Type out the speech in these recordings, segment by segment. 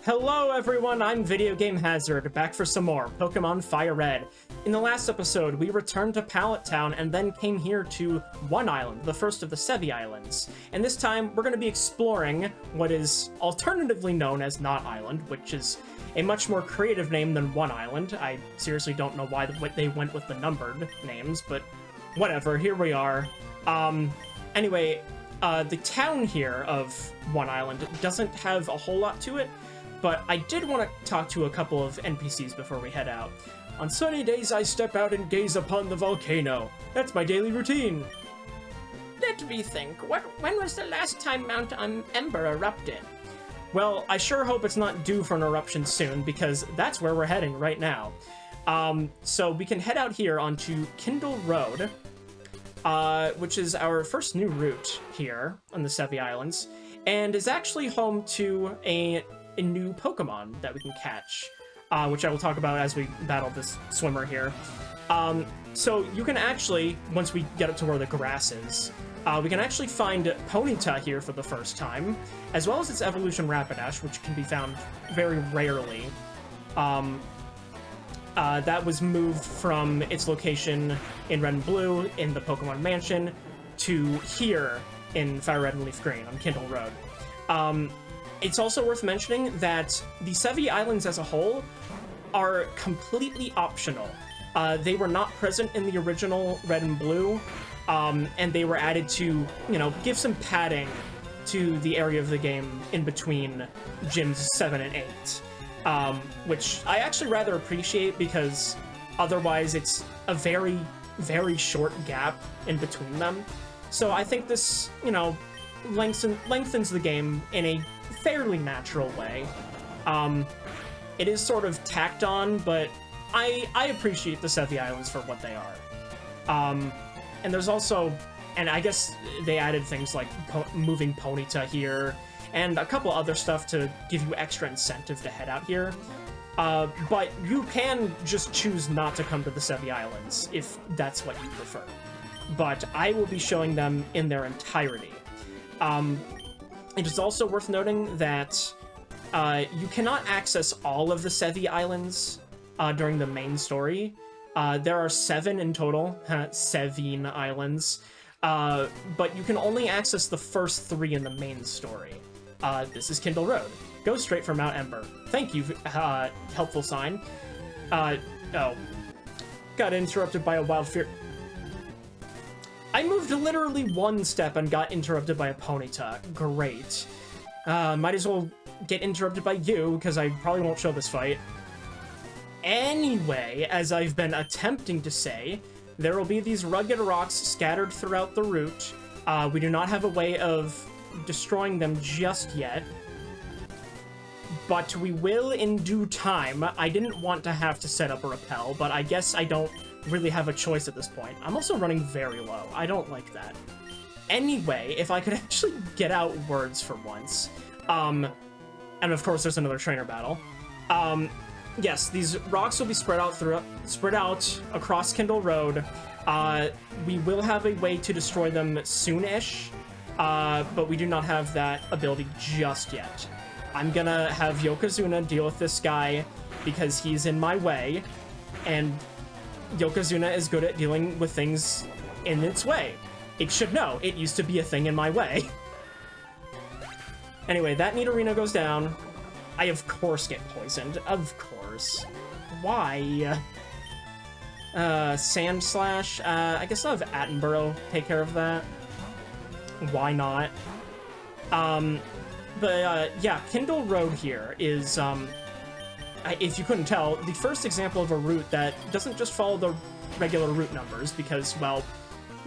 Hello everyone, I'm Video Game Hazard, back for some more Pokemon Fire Red. In the last episode, we returned to Pallet Town and then came here to One Island, the first of the Sevii Islands. And this time, we're going to be exploring what is alternatively known as Knot Island, which is a much more creative name than One Island. I seriously don't know why they went with the numbered names, but whatever, here we are. Anyway, the town here of One Island doesn't have a whole lot to it, but I did want to talk to a couple of NPCs before we head out. On sunny days, I step out and gaze upon the volcano. That's my daily routine. Let me think. When was the last time Mt Ember erupted? Well, I sure hope it's not due for an eruption soon, because that's where we're heading right now. So we can head out here onto Kindle Road, which is our first new route here on the Sevii Islands, and is actually home to a new Pokemon that we can catch, which I will talk about as we battle this swimmer here. So you can actually, once we get up to where the grass is, we can actually find Ponyta here for the first time, as well as its evolution Rapidash, which can be found very rarely. That was moved from its location in Red and Blue in the Pokemon Mansion to here in Fire Red and Leaf Green on Kindle Road. It's also worth mentioning that the Sevii Islands as a whole are completely optional. They were not present in the original Red and Blue, and they were added to, give some padding to the area of the game in between gyms 7 and 8, which I actually rather appreciate because otherwise it's a very, very short gap in between them. So I think this, lengthens the game in a fairly natural way. It is sort of tacked on, but I appreciate the Sevii Islands for what they are. And there's also, and I guess they added things like moving Ponyta here, and a couple other stuff to give you extra incentive to head out here. But you can just choose not to come to the Sevii Islands if that's what you prefer. But I will be showing them in their entirety. It is also worth noting that you cannot access all of the Sevii Islands during the main story. There are 7 in total, Sevii Islands, but you can only access the first 3 in the main story. This is Kindle Road. Go straight for Mt Ember. Thank you, helpful sign. Oh. Got interrupted by a wild fear. I moved literally 1 step and got interrupted by a Ponyta. Great. Might as well get interrupted by you, because I probably won't show this fight. Anyway, as I've been attempting to say, there will be these rugged rocks scattered throughout the route. We do not have a way of destroying them just yet, but we will in due time. I didn't want to have to set up a repel, but I guess I don't really have a choice at this point. I'm also running very low. I don't like that. Anyway, if I could actually get out words for once. And of course there's another trainer battle. Yes, these rocks will be spread out across Kindle Road. We will have a way to destroy them soon-ish, but we do not have that ability just yet. I'm gonna have Yokozuna deal with this guy because he's in my way, and Yokozuna is good at dealing with things in its way. It should know. It used to be a thing in my way. Anyway, that Nidorino goes down. I, of course, get poisoned. Of course. Why? Sand Slash. I guess I'll have Attenborough take care of that. Why not? Yeah, Kindle Road here is, if you couldn't tell, the first example of a route that doesn't just follow the regular route numbers, because, well,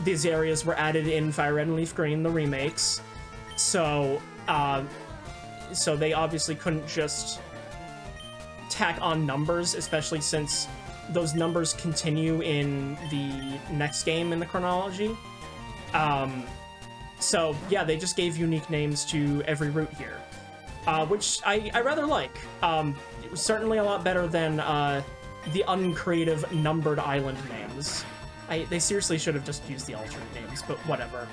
these areas were added in Fire Red and Leaf Green, the remakes, so they obviously couldn't just tack on numbers, especially since those numbers continue in the next game in the chronology. So, yeah, they just gave unique names to every route here, which I rather like. It was certainly a lot better than the uncreative numbered island names. They seriously should have just used the alternate names, but whatever.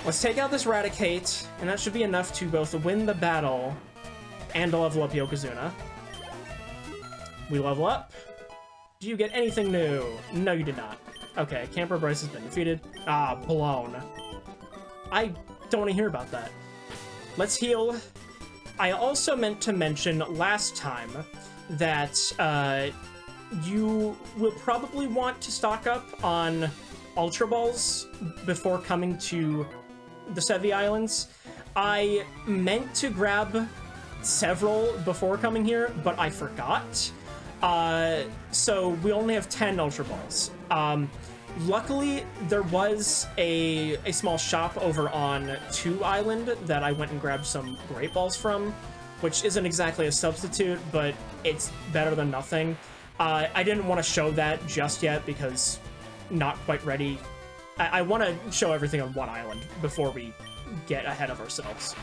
Let's take out this Raticate, and that should be enough to both win the battle and to level up Yokozuna. We level up. Do you get anything new? No, you did not. Okay, Camper Bryce has been defeated. Ah, blown. I don't want to hear about that. Let's heal. I also meant to mention last time that you will probably want to stock up on Ultra Balls before coming to the Sevii Islands. I meant to grab several before coming here, but I forgot. So we only have 10 Ultra Balls. Luckily, there was a small shop over on 2 Island that I went and grabbed some Great Balls from, which isn't exactly a substitute, but it's better than nothing. I didn't want to show that just yet because not quite ready. I want to show everything on 1 Island before we get ahead of ourselves.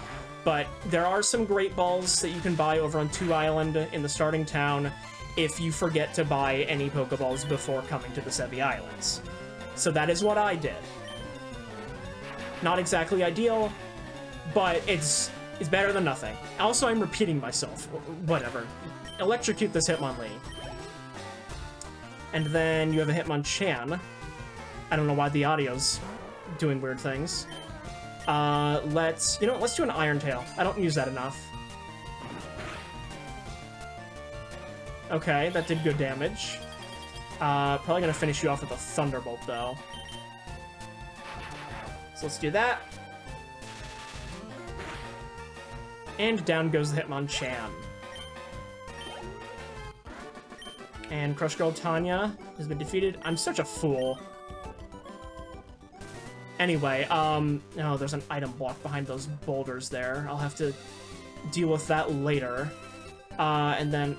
But there are some Great Balls that you can buy over on 2 Island in the starting town if you forget to buy any Pokeballs before coming to the Sevii Islands. So that is what I did. Not exactly ideal, but it's better than nothing. Also, I'm repeating myself. Whatever. Electrocute this Hitmonlee. And then you have a Hitmonchan. I don't know why the audio's doing weird things. Let's do an Iron Tail. I don't use that enough. Okay, that did good damage. Probably gonna finish you off with a Thunderbolt, though. So let's do that. And down goes the Hitmonchan. And Crush Girl Tanya has been defeated. I'm such a fool. Anyway, oh, there's an item block behind those boulders there. I'll have to deal with that later. And then...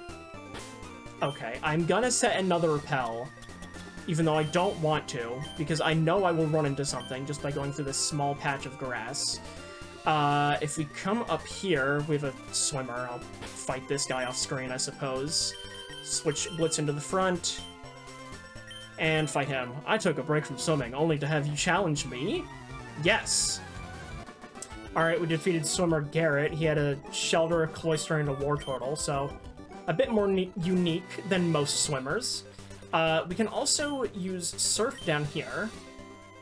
Okay, I'm gonna set another repel, even though I don't want to, because I know I will run into something just by going through this small patch of grass. If we come up here, we have a swimmer. I'll fight this guy off screen, I suppose. Switch Blitz into the front, and fight him. I took a break from swimming, only to have you challenge me? Yes! Alright, we defeated swimmer Garrett. He had a Shelter, a Cloyster, and a War Turtle, so a bit more unique than most swimmers. We can also use Surf down here,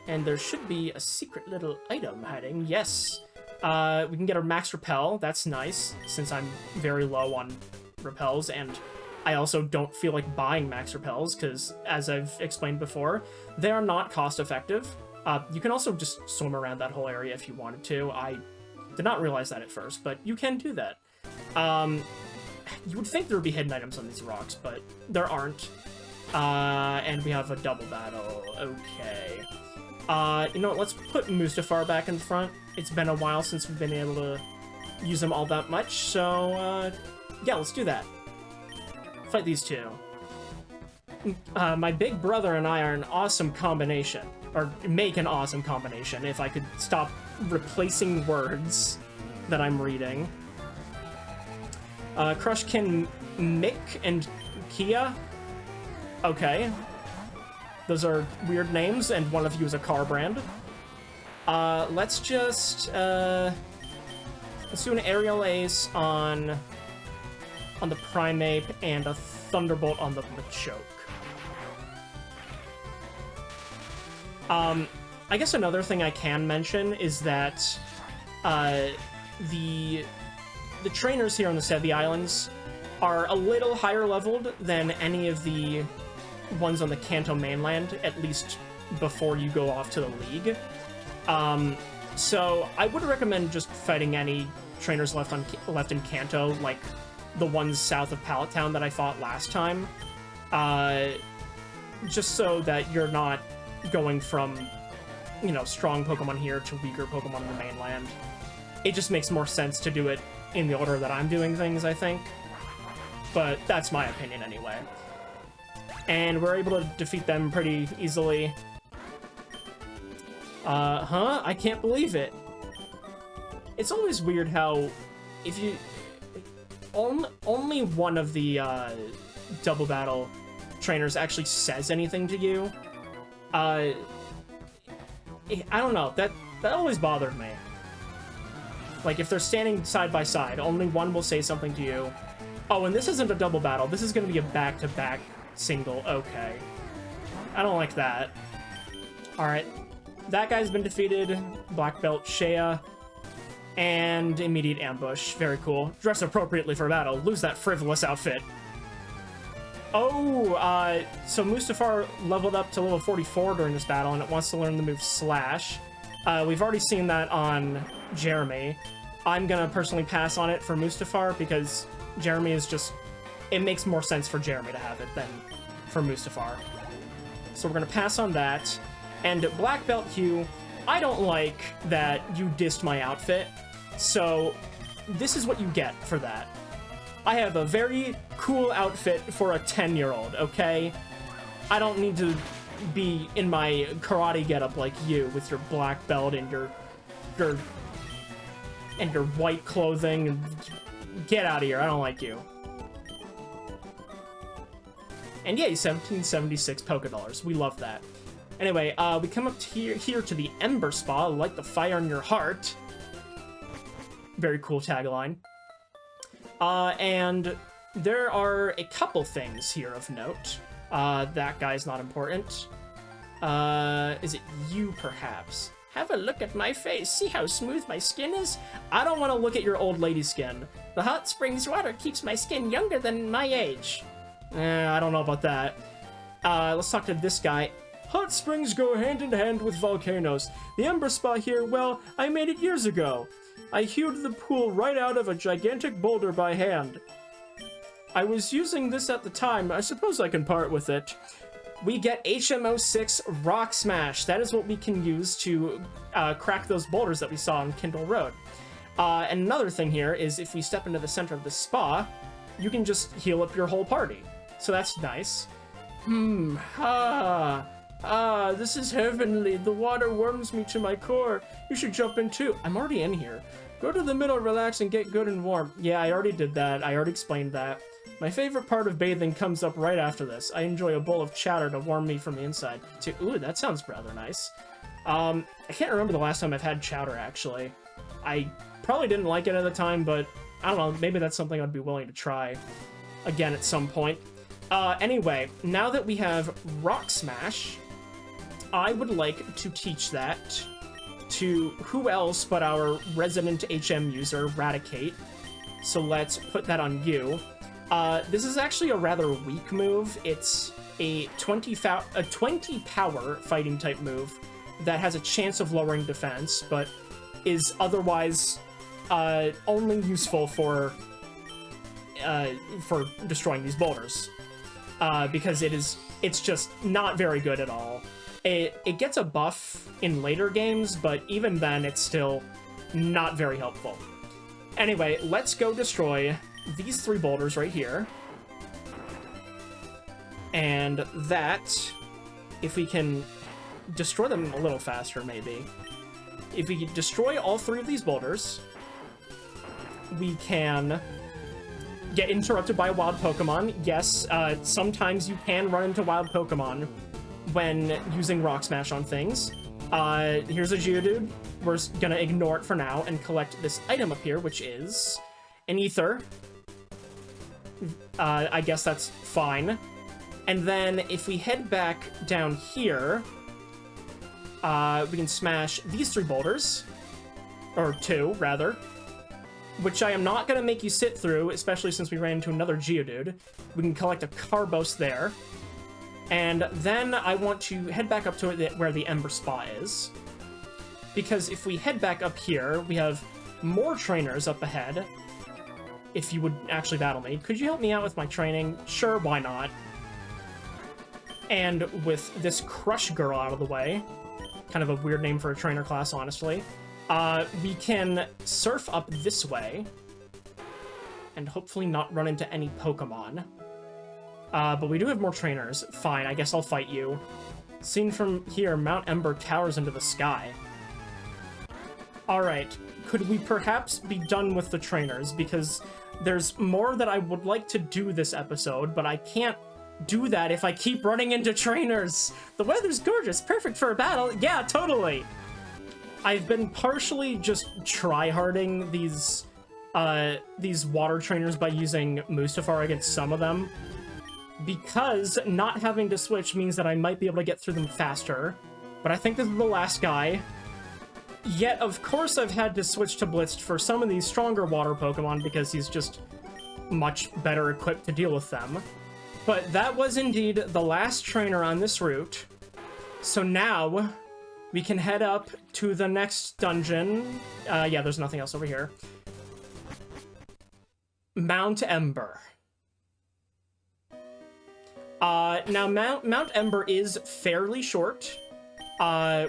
and there should be a secret little item hiding. Yes! We can get our max repel. That's nice, since I'm very low on repels, and I also don't feel like buying max repels, because, as I've explained before, they are not cost-effective. You can also just swim around that whole area if you wanted to. I did not realize that at first, but you can do that. You would think there would be hidden items on these rocks, but there aren't. And we have a double battle. Okay. You know what, let's put Mustafar back in front. It's been a while since we've been able to use him all that much, so, yeah, let's do that. Fight these two. My big brother and I are an awesome combination. Or make an awesome combination, if I could stop replacing words that I'm reading. Crushkin Mick and Kia. Okay. Those are weird names, and one of you is a car brand. Let's just, let's do an Aerial Ace on the Primeape and a Thunderbolt on the Machoke. I guess another thing I can mention is that, the trainers here on the Sevii Islands are a little higher leveled than any of the ones on the Kanto mainland, at least before you go off to the League. So I would recommend just fighting any trainers left in Kanto, like the ones south of Pallet Town that I fought last time, just so that you're not going from, you know, strong Pokemon here to weaker Pokemon on the mainland. It just makes more sense to do it in the order that I'm doing things, I think. But that's my opinion anyway. And we're able to defeat them pretty easily. I can't believe it. It's always weird how if you... Only one of the double battle trainers actually says anything to you. I don't know, that always bothered me. Like, if they're standing side by side, only one will say something to you. Oh, and this isn't a double battle. This is going to be a back-to-back single. Okay. I don't like that. Alright. That guy's been defeated. Black belt Shea. And immediate ambush. Very cool. Dress appropriately for battle. Lose that frivolous outfit. Oh, so Mustafar leveled up to level 44 during this battle, and it wants to learn the move Slash. We've already seen that on Jeremy. I'm gonna personally pass on it for Mustafar because Jeremy is just... It makes more sense for Jeremy to have it than for Mustafar. So we're gonna pass on that. And Black Belt Hugh, I don't like that you dissed my outfit, so this is what you get for that. I have a very cool outfit for a 10-year-old, okay? I don't need to be in my karate getup like you with your black belt and your white clothing. Get out of here, I don't like you. And yay, 1776 Pokédollars. We love that. Anyway, we come up here to the Ember Spa, light the fire in your heart. Very cool tagline. And there are a couple things here of note. That guy's not important. Is it you, perhaps? Have a look at my face. See how smooth my skin is? I don't want to look at your old lady skin. The hot springs water keeps my skin younger than my age. I don't know about that. Let's talk to this guy. Hot springs go hand in hand with volcanoes. The Ember Spa here, well, I made it years ago. I hewed the pool right out of a gigantic boulder by hand. I was using this at the time. I suppose I can part with it. We get HMO6 Rock Smash. That is what we can use to crack those boulders that we saw on Kindle Road. And another thing here is if we step into the center of the spa, you can just heal up your whole party. So that's nice. This is heavenly. The water warms me to my core. You should jump in too. I'm already in here. Go to the middle, relax, and get good and warm. Yeah, I already did that. I already explained that. My favorite part of bathing comes up right after this. I enjoy a bowl of chowder to warm me from the inside. Ooh, that sounds rather nice. I can't remember the last time I've had chowder, actually. I probably didn't like it at the time, but I don't know, maybe that's something I'd be willing to try again at some point. Anyway, now that we have Rock Smash, I would like to teach that to who else but our resident HM user, Raticate. So let's put that on you. This is actually a rather weak move. It's a 20 power fighting type move that has a chance of lowering defense, but is otherwise only useful for destroying these boulders. Because it's just not very good at all. It gets a buff in later games, but even then it's still not very helpful. Anyway, let's go destroy these 3 boulders right here. And that, if we can destroy them a little faster, maybe. If we can destroy all 3 of these boulders, we can get interrupted by a wild Pokemon. Yes, sometimes you can run into wild Pokemon when using Rock Smash on things. Here's a Geodude. We're gonna ignore it for now and collect this item up here, which is an Ether. I guess that's fine. And then if we head back down here, we can smash these 3 boulders. Or 2, rather. Which I am not going to make you sit through, especially since we ran into another Geodude. We can collect a Carbos there. And then I want to head back up to it where the Ember Spa is. Because if we head back up here, we have more trainers up ahead. If you would actually battle me. Could you help me out with my training? Sure, why not? And with this Crush Girl out of the way, kind of a weird name for a trainer class, honestly, we can surf up this way and hopefully not run into any Pokemon. But we do have more trainers. Fine, I guess I'll fight you. Seen from here, Mt Ember towers into the sky. Alright, could we perhaps be done with the trainers? Because there's more that I would like to do this episode, but I can't do that if I keep running into trainers. The weather's gorgeous, perfect for a battle. Yeah, totally. I've been partially just tryharding these water trainers by using Mustafar against some of them, because not having to switch means that I might be able to get through them faster. But I think this is the last guy. Yet, of course, I've had to switch to Blitzed for some of these stronger water Pokemon because he's just much better equipped to deal with them. But that was indeed the last trainer on this route. So now we can head up to the next dungeon. Yeah, there's nothing else over here. Mt Ember. Now, Mt Ember is fairly short,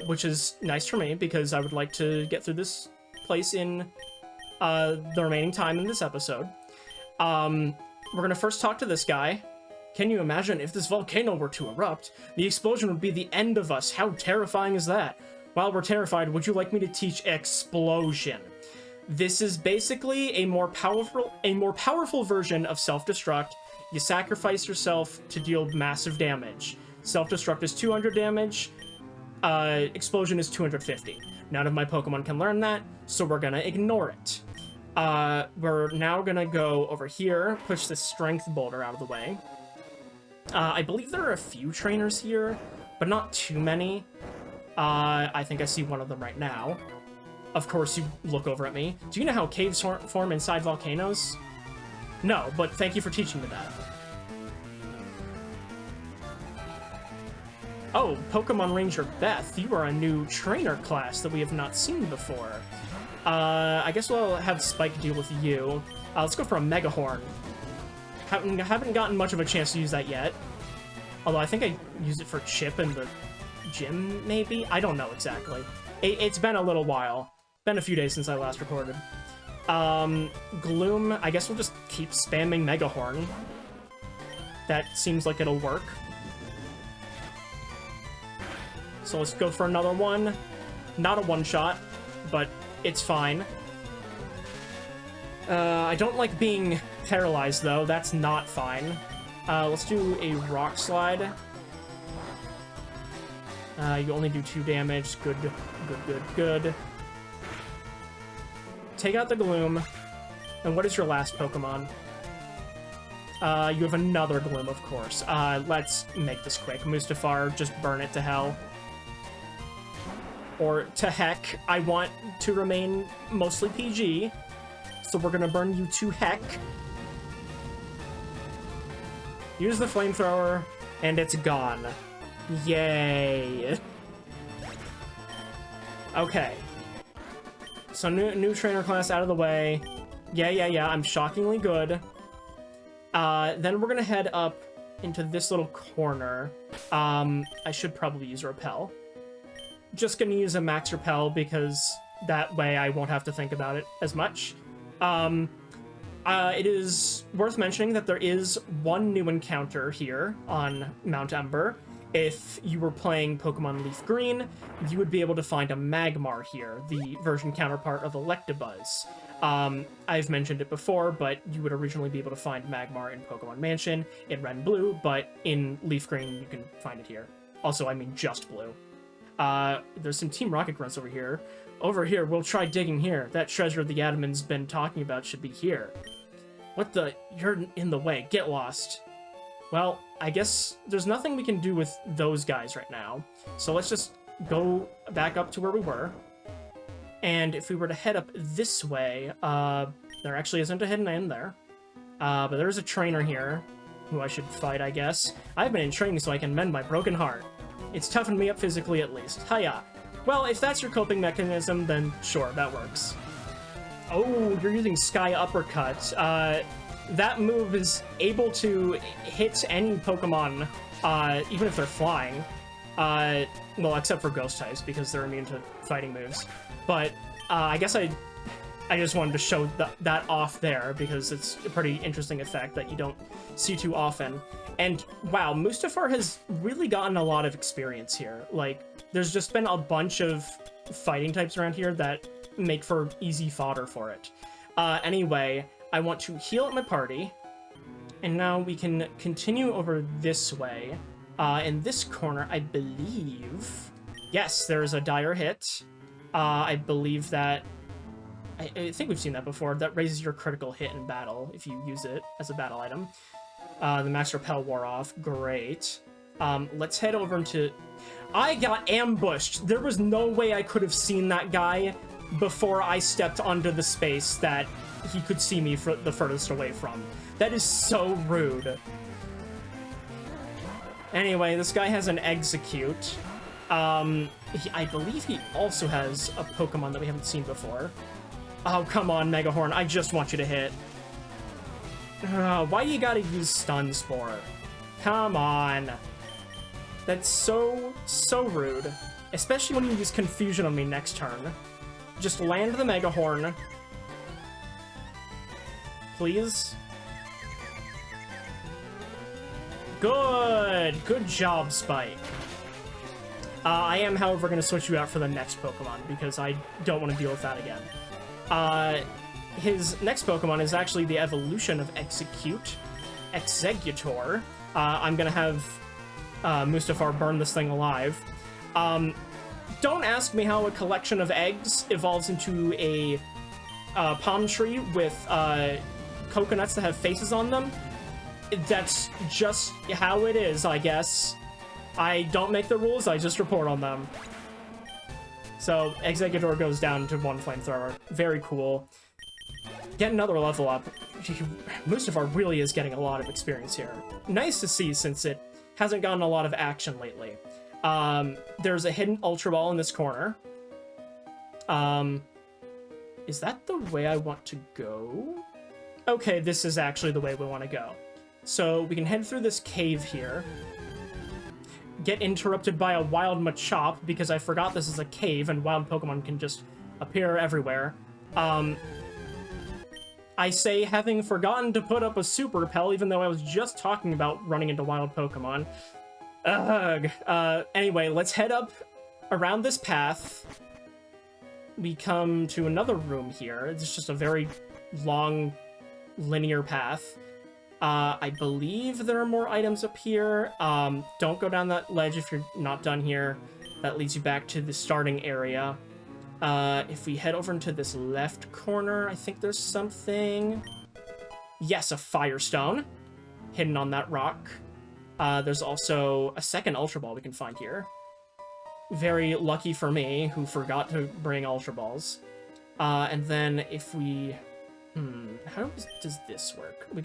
which is nice for me because I would like to get through this place in the remaining time in this episode. We're gonna first talk to this guy. Can you imagine if this volcano were to erupt? The explosion would be the end of us. How terrifying is that? While we're terrified, would you like me to teach explosion? This is basically a more powerful version of self-destruct. You sacrifice yourself to deal massive damage. Self-destruct is 200 damage. Explosion is 250. None of my Pokemon can learn that, so we're gonna ignore it. We're now gonna go over here, push this Strength Boulder out of the way. I believe there are a few trainers here, but not too many. I think I see one of them right now. Of course, you look over at me. Do you know how caves form inside volcanoes? No, but thank you for teaching me that. Oh, Pokemon Ranger Beth, you are a new trainer class that we have not seen before. I guess we'll have Spike deal with you. Let's go for a Mega Horn. Haven't gotten much of a chance to use that yet. Although I think I used it for Chip in the gym, maybe? I don't know exactly. It's been a little while. Been a few days since I last recorded. Gloom, I guess we'll just keep spamming Mega Horn. That seems like it'll work. So let's go for another one. Not a one-shot, but it's fine. I don't like being paralyzed, though. That's not fine. Let's do a Rock Slide. You only do 2 damage. Good, good, good, good. Take out the Gloom. And what is your last Pokemon? You have another Gloom, of course. Let's make this quick. Mustafar, just burn it to hell. Or to heck. I want to remain mostly PG. So we're gonna burn you to heck. Use the flamethrower, and it's gone. Yay. Okay. So new trainer class out of the way. Yeah, I'm shockingly good. Then we're gonna head up into this little corner. I should probably use Repel. Just gonna use a Max Repel because that way I won't have to think about it as much. It is worth mentioning that there is one new encounter here on Mt Ember. If you were playing Pokemon Leaf Green, you would be able to find a Magmar here, the version counterpart of Electabuzz. I've mentioned it before, but you would originally be able to find Magmar in Pokemon Mansion, in Red and Blue, but in Leaf Green you can find it here. Also, I mean just Blue. There's some Team Rocket grunts over here. Over here, we'll try digging here. That treasure the Admin's been talking about should be here. What the? You're in the way. Get lost. Well, I guess there's nothing we can do with those guys right now. So let's just go back up to where we were. And if we were to head up this way, there actually isn't a hidden end there. But there's a trainer here who I should fight, I guess. I've been in training so I can mend my broken heart. It's toughened me up physically at least. Hiya. Well, if that's your coping mechanism, then sure, that works. Oh, you're using Sky Uppercut. That move is able to hit any Pokemon, even if they're flying. Well, except for Ghost types, because they're immune to fighting moves. But I guess I just wanted to show that off there, because it's a pretty interesting effect that you don't see too often. And wow, Mustafar has really gotten a lot of experience here. Like, there's just been a bunch of fighting types around here that make for easy fodder for it. Anyway, I want to heal up my party, and now we can continue over this way. In this corner, I believe... Yes, there's a dire hit. I believe that... I think we've seen that before. That raises your critical hit in battle if you use it as a battle item. The Max Repel wore off. Great. Let's head over into... I got ambushed! There was no way I could have seen that guy before I stepped onto the space that he could see me the furthest away from. That is so rude. Anyway, this guy has an Execute. I believe he also has a Pokemon that we haven't seen before. Oh, come on, Megahorn. I just want you to hit. Why you gotta use stuns for? Come on. That's so rude. Especially when you use Confusion on me next turn. Just land the Megahorn. Please. Good! Good job, Spike. I am, however, going to switch you out for the next Pokemon, because I don't want to deal with that again. His next Pokemon is actually the evolution of Exeggutor. I'm going to have Mustafar burn this thing alive. Don't ask me how a collection of eggs evolves into a palm tree with coconuts that have faces on them. That's just how it is, I guess. I don't make the rules, I just report on them. So, Exeggutor goes down to 1 flamethrower. Very cool. Get another level up. Mustafar really is getting a lot of experience here. Nice to see, since it hasn't gotten a lot of action lately. There's a hidden Ultra Ball in this corner. Is that the way I want to go? Okay, this is actually the way we want to go. So we can head through this cave here. Get interrupted by a wild Machop, because I forgot this is a cave and wild Pokemon can just appear everywhere. I say having forgotten to put up a Super Repel, even though I was just talking about running into wild Pokemon. Ugh. Anyway, let's head up around this path. We come to another room here. It's just a very long, linear path. I believe there are more items up here. Don't go down that ledge if you're not done here. That leads you back to the starting area. If we head over into this left corner, I think there's something. Yes, a Firestone hidden on that rock. There's also a second Ultra Ball we can find here. Very lucky for me, who forgot to bring Ultra Balls. And then if we... how does this work? We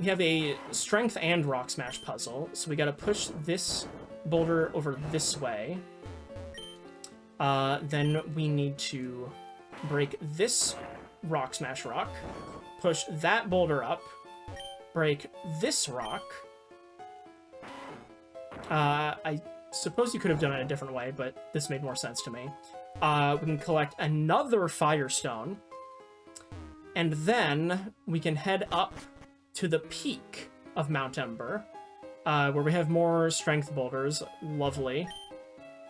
have a Strength and Rock Smash puzzle, so we gotta push this boulder over this way. Then we need to break this Rock Smash rock, push that boulder up, break this rock. I suppose you could have done it a different way, but this made more sense to me. We can collect another Firestone, and then we can head up to the peak of Mt Ember, where we have more Strength boulders. Lovely.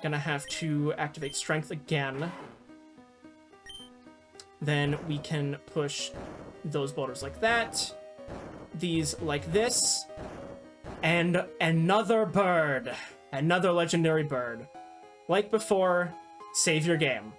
Gonna have to activate Strength again. Then we can push those boulders like that, these like this, and another bird. Another legendary bird. Like before, save your game.